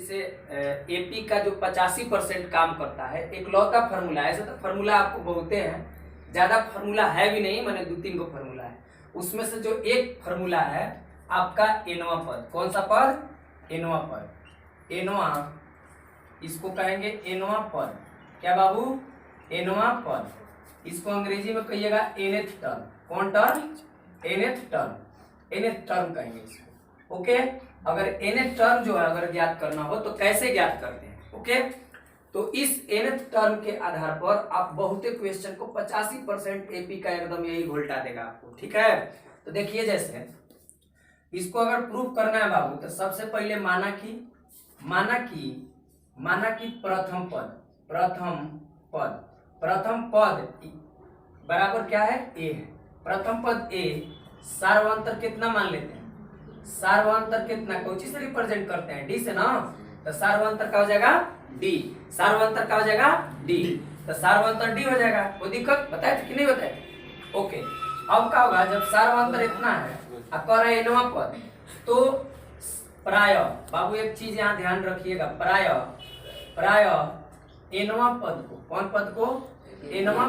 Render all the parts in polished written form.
जैसे एपी का जो 85% काम करता है, एकलौता फार्मूला है। ऐसे तो फार्मूला आपको बहुते हैं, ज्यादा फार्मूला है भी नहीं, मैंने 2-3 गो फार्मूला है। उसमें से जो एक फार्मूला है आपका एनवा पद। कौन सा पद? एनवा पद। एनवा, इसको कहेंगे एनवा पद। क्या बाबू? एनवा पद। इसको अंग्रेजी में कहिएगा एनथ टर्म। कौन term? Nth term. Nth term कहेंगे इसको। ओके, अगर एनथ टर्म जो है अगर ज्ञात करना हो तो कैसे ज्ञात करते हैं? ओके, तो इस एनथ टर्म के आधार पर आप बहुते क्वेश्चन को 85% एपी का एकदम यही घोल्टा देगा आपको। ठीक है, तो देखिए जैसे इसको अगर प्रूफ करना है बाबू, तो सबसे पहले माना कि प्रथम पद बराबर क्या है? ए है। प्रथम पद ए, सार्वंतर कितना मान लेते हैं? सार्वंतर कितना कोई चीज से रिप्रेजेंट करते हैं? डी से ना, तो सार्वंतर का हो जाएगा डी। सार्वंतर का हो जाएगा डी, तो सार्वंतर डी हो जाएगा। कोई दिक्कत बताए थे कि नहीं बताए? ओके, अब क्या होगा जब सार्वंतर इतना है अब कह रहे एनवा पद, तो प्राय बाबू एक चीज यहाँ ध्यान रखिएगा, प्राय एनवा पद को, कौन पद को? एनवा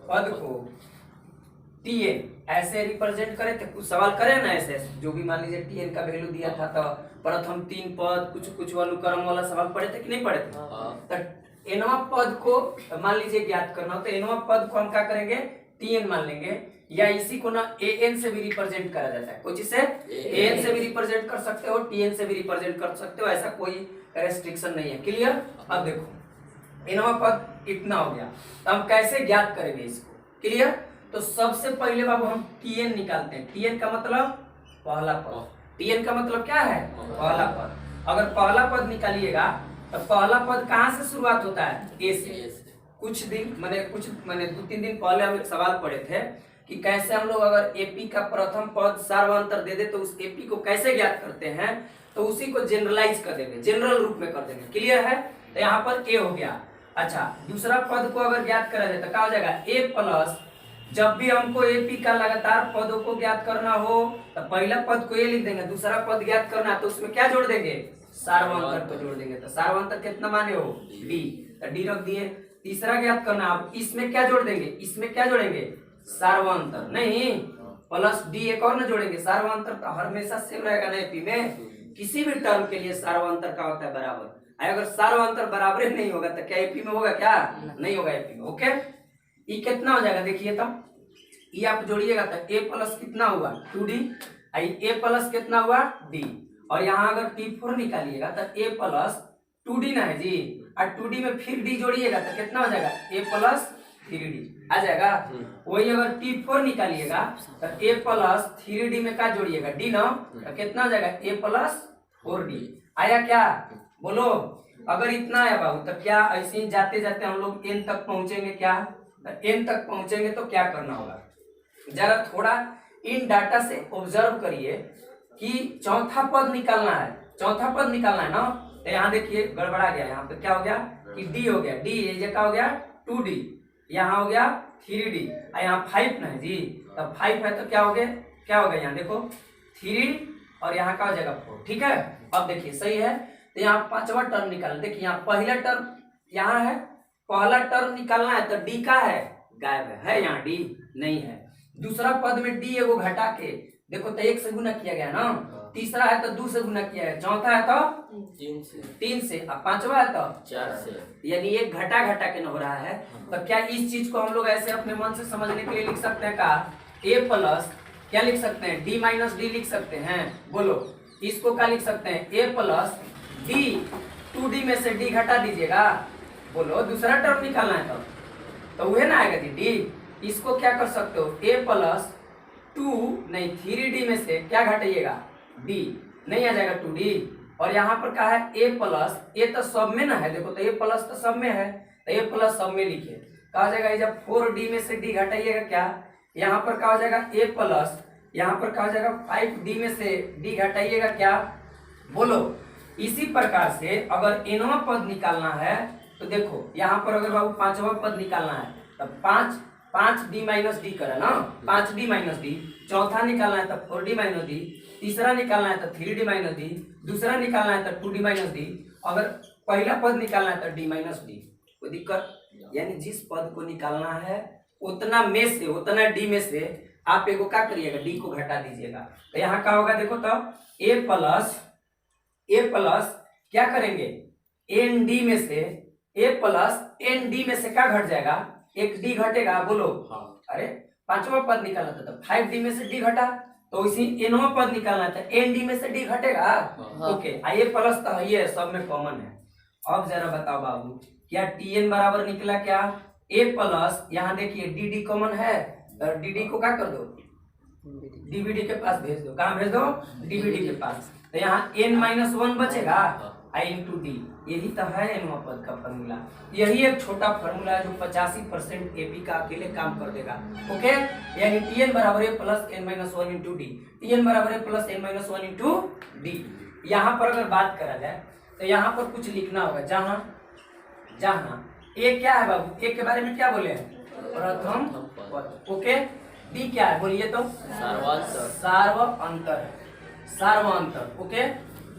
पद को टीएन ऐसे रिप्रेजेंट करे थे। कुछ सवाल करे ना ऐसे, जो भी मान लीजिए टीएन का वैल्यू दिया था तो प्रथम 3 पद कुछ अनुक्रम वाला सवाल पढ़े थे कि नहीं पढ़े थे? तो एनवा पद को मान लीजिए ज्ञात करना हो तो एनवा पद को हम क्या करेंगे? टीएन मान लेंगे, या इसी को ना एएन से भी रिप्रेजेंट करा जाता है। कुछ से एएन से भी रिप्रेजेंट कर सकते हो, टीएन से भी रिप्रेजेंट कर सकते हो, ऐसा कोई रेस्ट्रिक्शन नहीं है। क्लियर? अब देखो एनवा पद इतना हो गया, तो हम कैसे ज्ञात करेंगे इसको? क्लियर? तो सबसे पहले बाबू हम टीएन निकालते हैं। टीएन का मतलब पहला पद। टीएन का मतलब क्या है? पहला पद। अगर पहला पद निकालिएगा तो पहला पद कहाँ से शुरुआत होता है? ए से। कुछ 2-3 दिन पहले हम एक सवाल पढ़े थे कि कैसे हम लोग अगर एपी का प्रथम पद सार्वंतर दे दे तो उस एपी को कैसे ज्ञात करते हैं, तो उसी को जनरलाइज कर देंगे, जनरल रूप में कर देंगे। क्लियर है? तो यहाँ पर ए हो गया। अच्छा, दूसरा पद को अगर ज्ञात करा जाए तो क्या हो जाएगा? ए प्लस, जब भी हमको एपी का लगातार पदों को ज्ञात करना हो तो पहला पद को ए लिख देंगे, दूसरा पद ज्ञात करना है तो उसमें क्या जोड़ देंगे? सार्वंतर को जोड़ देंगे। तो सार्वंतर कितना माने हो? डी, तो डी रख दिए। तीसरा ज्ञात करना, अब इसमें क्या जोड़ देंगे? इसमें क्या जोड़ेंगे? सार्वंतर नहीं, प्लस डी एक और न जोड़ेंगे। सार्वंतर तो हमेशा सेम रहेगा ना एपी में, किसी भी टर्म के लिए सार्वंतर का होता है बराबर। अगर सार्वंतर बराबर नहीं होगा तो क्या एपी में होगा? क्या नहीं होगा एपी में। ओके, ये कितना हो जाएगा देखिए, तब ये आप जोड़िएगा तो ए प्लस कितना हुआ? 2d, ए प्लस कितना हुआ? डी, और यहाँ अगर T4 निकालिएगा तो ए प्लस 2d ना है जी, और 2d में फिर डी जोड़िएगा तो कितना हो जाएगा? ए प्लस 3d आ जाएगा। वही अगर T4 निकालिएगा तो ए प्लस 3d में क्या जोड़िएगा? डी ना, तो कितना हो जाएगा? ए प्लस 4d आया क्या? बोलो, अगर इतना आया बाबू तो क्या ऐसे ही जाते जाते हम लोग एन तक पहुंचेंगे? क्या एन तक पहुंचेंगे तो क्या करना होगा? जरा थोड़ा इन डाटा से ऑब्जर्व करिए कि चौथा पद निकालना है। चौथा पद निकालना है ना, तो यहाँ देखिए गड़बड़ा गया। यहाँ पे क्या हो गया कि डी हो गया, डी ये क्या हो गया? 2d, यहाँ हो गया 3d, और यहाँ 5 ना है जी, तब 5 है तो क्या हो गया? क्या हो गया? यहाँ देखो 3 और यहाँ का हो जाएगा 4। ठीक है, अब देखिए सही है। तो यहाँ पांचवा टर्म निकालना। देखिए यहाँ पहला टर्म यहाँ है, पहला टर्म निकालना है तो डी का है? गायब है यहाँ डी नहीं है। दूसरा पद में डी एगो घटा के देखो तो 1 से गुना किया गया ना, तीसरा है तो 2 से गुना किया है, चौथा है तो 3 से, अब पांचवा है तो 4 से, यानी एक घटा के न हो रहा है। तो क्या इस चीज को हम लोग ऐसे अपने मन से समझने के लिए लिख सकते हैं? का ए प्लस क्या लिख सकते हैं? डी माइनस डी लिख सकते हैं। बोलो, इसको क्या लिख सकते हैं? ए प्लस डी, 2d में से डी घटा दीजिएगा। बोलो, दूसरा टर्म निकालना है तो वह ना आएगा जी डी। इसको क्या कर सकते हो? ए प्लस 3d में से क्या घटाइएगा? डी, नहीं आ जाएगा 2d। और यहाँ पर क्या है? ए प्लस, ए तो सब में ना है, देखो तो ए प्लस तो सब में है, तो ए प्लस सब में लिखिए। क्या हो जाएगा? जब 4d में से डी घटाइएगा क्या, यहाँ पर क्या हो जाएगा? ए प्लस, यहाँ पर क्या हो जाएगा? 5d में से डी घटाइएगा क्या? बोलो, इसी प्रकार से अगर एनवा पद निकालना है तो देखो यहाँ पर अगर बाबू पांचवा पद निकालना है तो 5d माइनस डी करा ना, 5d माइनस डी। चौथा निकालना है तो 4d माइनस डी। तीसरा निकालना है तो 3d माइनस डी, दूसरा निकालना है तो 2d माइनस डी, अगर पहला पद निकालना है तो d माइनस डी। कोई दिक्कत? यानी जिस पद को निकालना है उतना में से, उतना d में से आप एगो क्या करिएगा, d को घटा दीजिएगा। तो यहाँ क्या होगा देखो, तब a प्लस क्या करेंगे, एन डी में से a प्लस एन डी में से क्या घट जाएगा, एक d घटेगा। बोलो अरे पांचवा पद निकालना था तो 5d में से d घटा, तो इसी एनवा पद निकालना था एन डी में से d घटेगा। ओके, ये प्लस तो ये सब में कॉमन है। अब जरा बताओ बाबू, क्या tn बराबर निकला क्या, a प्लस यहाँ देखिए dd कॉमन है, dd को क्या कर दो, dvd के पास भेज दो। कहाँ भेज दो, dvd के पास। तो यहाँ n माइनस 1 बचेगा i इंटू डी, यही तो है एनवा पद का फॉर्मूला। यही एक छोटा फॉर्मूला है जो 85% एपी का अकेले काम कर देगा। ओके, यानी tn बराबर है plus n minus 1 into D, tn बराबर है plus n minus 1 into D. यहाँ पर अगर बात करा जाए तो यहाँ पर कुछ लिखना होगा, जहाँ ए क्या है बाबू, ए के बारे में क्या बोले हैं, प्रथम पद। ओके, डी क्या है बोलिए तो, सार्वअंतर। ओके,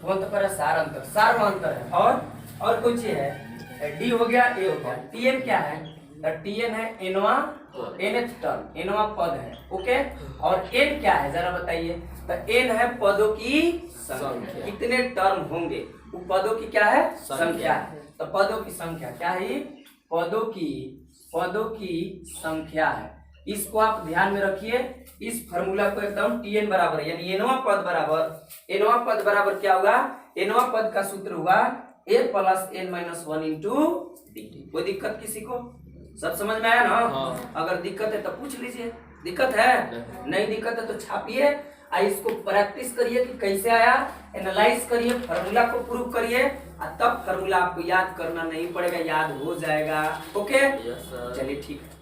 कौन तो पर सार अंतर, सार्वअंतर है। और कुछ है, डी हो गया, ए हो गया। टीएन क्या है, तो टीएन है एनवा, एनथ टर्म, एनवा पद है। ओके, और एन क्या है जरा बताइए, तो एन है पदों की संख्या, कितने टर्म होंगे, वो पदों की क्या है, संख्या है। तो पदों की संख्या क्या है, पदों की संख्या है। इसको आप ध्यान में रखिए, इस फॉर्मूला को एकदम टीएन बराबर यानी एनवा पद बराबर क्या होगा, एनवा पद का सूत्र हुआ A plus N minus 1 into D. कोई दिक्कत किसी को, सब समझ में आया ना? अगर दिक्कत है तो पूछ लीजिए, दिक्कत है नहीं दिक्कत है तो छापिए, इसको प्रैक्टिस करिए कि कैसे आया, एनालाइज करिए, फॉर्मूला को प्रूव करिए, तब फॉर्मूला आपको याद करना नहीं पड़ेगा, याद हो जाएगा। ओके, चलिए ठीक है।